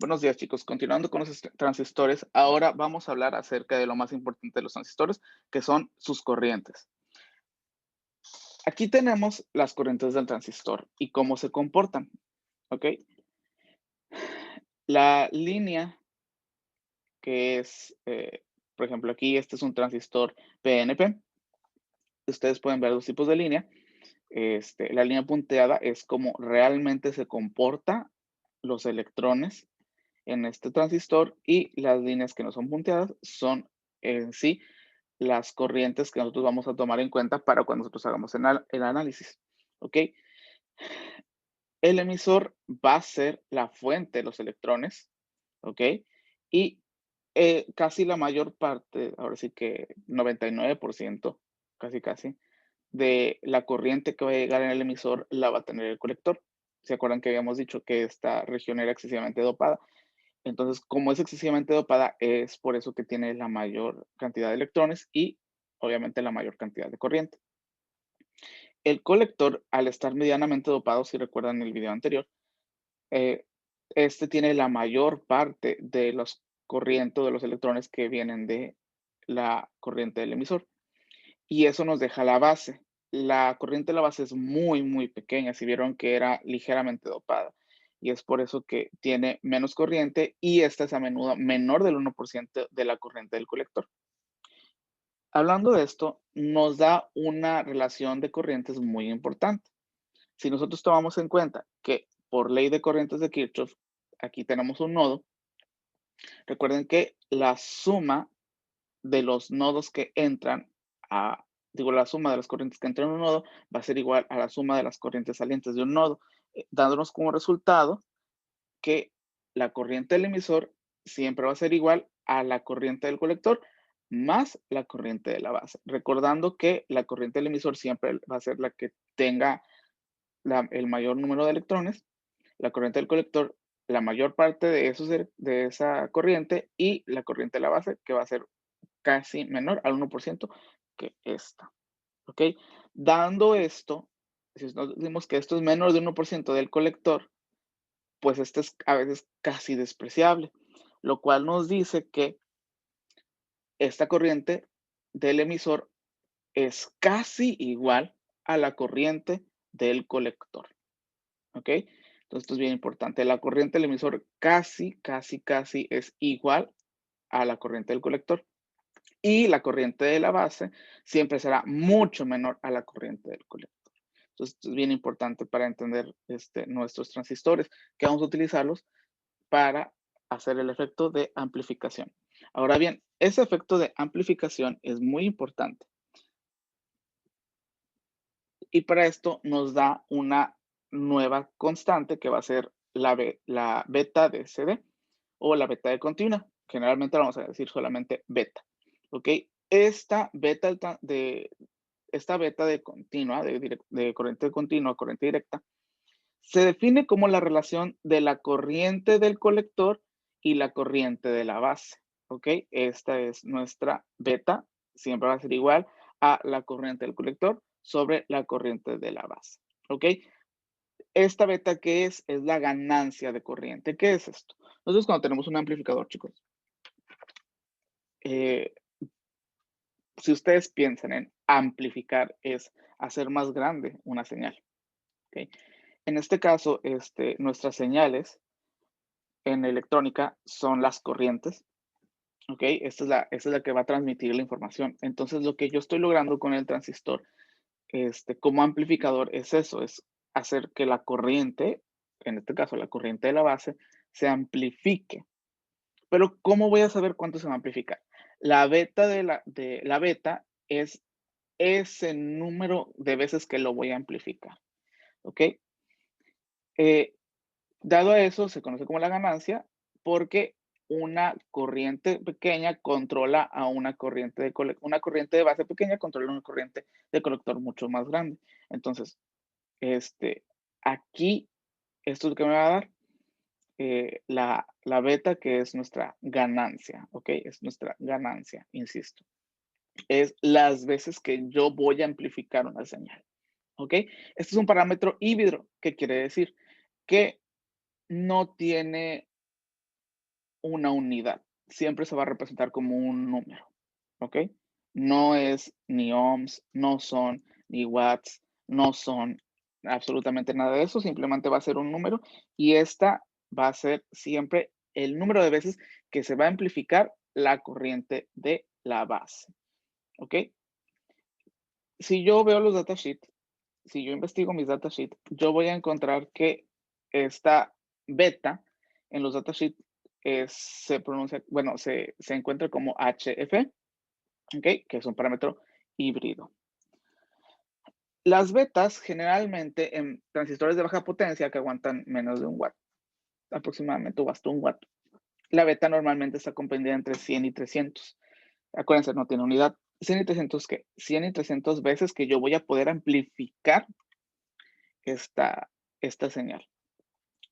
Buenos días, chicos. Continuando con los transistores, ahora vamos a hablar acerca de lo más importante de los transistores, que son sus corrientes. Aquí tenemos las corrientes del transistor y cómo se comportan, ¿ok? La línea que es, por ejemplo, aquí este es un transistor PNP. Ustedes pueden ver dos tipos de línea. La línea punteada es como realmente se comporta los electrones en este transistor, y las líneas que no son punteadas son en sí las corrientes que nosotros vamos a tomar en cuenta para cuando nosotros hagamos el análisis, ¿ok? El emisor va a ser la fuente de los electrones, ¿ok? Y casi la mayor parte, ahora sí que 99%, casi casi, de la corriente que va a llegar en el emisor la va a tener el colector. ¿Se acuerdan que habíamos dicho que esta región era excesivamente dopada? Entonces, como es excesivamente dopada, es por eso que tiene la mayor cantidad de electrones y obviamente la mayor cantidad de corriente. El colector, al estar medianamente dopado, si recuerdan el video anterior, eh, este tiene la mayor parte de los corrientes de los electrones que vienen de la corriente del emisor. Y eso nos deja la base. La corriente de la base es muy, muy pequeña. Si vieron que era ligeramente dopada. Y es por eso que tiene menos corriente y esta es a menudo menor del 1% de la corriente del colector. Hablando de esto, nos da una relación de corrientes muy importante. Si nosotros tomamos en cuenta que por ley de corrientes de Kirchhoff, aquí tenemos un nodo, recuerden que la suma de los nodos que entran a, digo, la suma de las corrientes que entran en un nodo va a ser igual a la suma de las corrientes salientes de un nodo, dándonos como resultado que la corriente del emisor siempre va a ser igual a la corriente del colector más la corriente de la base. Recordando que la corriente del emisor siempre va a ser la que tenga el mayor número de electrones, la corriente del colector, la mayor parte de esa corriente, y la corriente de la base, que va a ser casi menor al 1% que esta, ¿ok? Dando esto, si nos decimos que esto es menor de 1% del colector, pues este es a veces casi despreciable, lo cual nos dice que esta corriente del emisor es casi igual a la corriente del colector, ¿ok? Entonces esto es bien importante. La corriente del emisor casi es igual a la corriente del colector. Y la corriente de la base siempre será mucho menor a la corriente del colector. Entonces, esto es bien importante para entender nuestros transistores, que vamos a utilizarlos para hacer el efecto de amplificación. Ahora bien, ese efecto de amplificación es muy importante y para esto nos da una nueva constante que va a ser la beta de CD o la beta de continua. Generalmente vamos a decir solamente beta. ¿Ok? Esta beta de continua, de corriente continua a corriente directa, se define como la relación de la corriente del colector y la corriente de la base. ¿Ok? Esta es nuestra beta, siempre va a ser igual a la corriente del colector sobre la corriente de la base. ¿Ok? Esta beta, ¿qué es? Es la ganancia de corriente. ¿Qué es esto? Nosotros cuando tenemos un amplificador, chicos, eh, si ustedes piensan en amplificar, es hacer más grande una señal. ¿Ok? En este caso, nuestras señales en electrónica son las corrientes. ¿Ok? Esta es la que va a transmitir la información. Entonces, lo que yo estoy logrando con el transistor como amplificador es eso, es hacer que la corriente, en este caso la corriente de la base, se amplifique. Pero ¿cómo voy a saber cuánto se va a amplificar? La beta de la beta es ese número de veces que lo voy a amplificar, ¿ok? Eh, Dado eso, se conoce como la ganancia porque una corriente pequeña controla a una corriente de base pequeña controla una corriente de colector mucho más grande. Entonces, aquí, esto es lo que me va a dar la beta, que es nuestra ganancia, ¿ok? Es nuestra ganancia, insisto. Es las veces que yo voy a amplificar una señal, ¿ok? Este es un parámetro híbrido, que quiere decir que no tiene una unidad, siempre se va a representar como un número, ¿ok? No es ni ohms, no son ni watts, no son absolutamente nada de eso, simplemente va a ser un número y esta va a ser siempre el número de veces que se va a amplificar la corriente de la base, ¿ok? Si yo veo los datasheets, si yo investigo mis datasheets, yo voy a encontrar que esta beta en los datasheets se pronuncia, bueno, se encuentra como HF, ¿ok? Que es un parámetro híbrido. Las betas generalmente en transistores de baja potencia que aguantan menos de un watt, aproximadamente o hasta un watt. La beta normalmente está comprendida entre 100 y 300. Acuérdense, no tiene unidad. 100 y 300, ¿qué? 100 y 300 veces que yo voy a poder amplificar esta señal.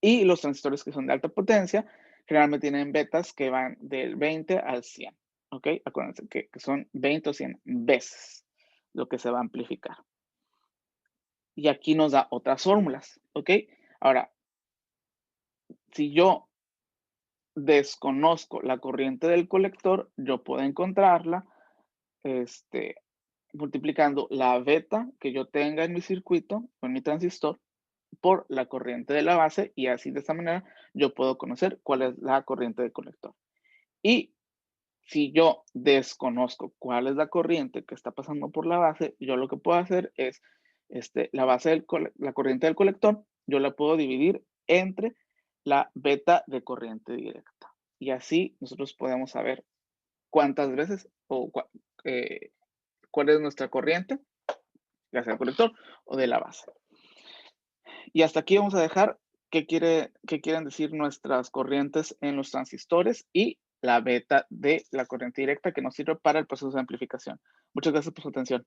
Y los transistores que son de alta potencia generalmente tienen betas que van del 20 al 100. ¿Ok? Acuérdense que son 20 o 100 veces lo que se va a amplificar. Y aquí nos da otras fórmulas. ¿Ok? Ahora, si yo desconozco la corriente del colector, yo puedo encontrarla este, multiplicando la beta que yo tenga en mi circuito o en mi transistor por la corriente de la base y así de esta manera yo puedo conocer cuál es la corriente del colector. Y si yo desconozco cuál es la corriente que está pasando por la base, yo lo que puedo hacer es la corriente del colector, yo la puedo dividir entre la beta de corriente directa. Y así nosotros podemos saber cuántas veces eh, cuál es nuestra corriente, ya sea del colector o de la base. Y hasta aquí vamos a dejar qué quieren decir nuestras corrientes en los transistores y la beta de la corriente directa que nos sirve para el proceso de amplificación. Muchas gracias por su atención.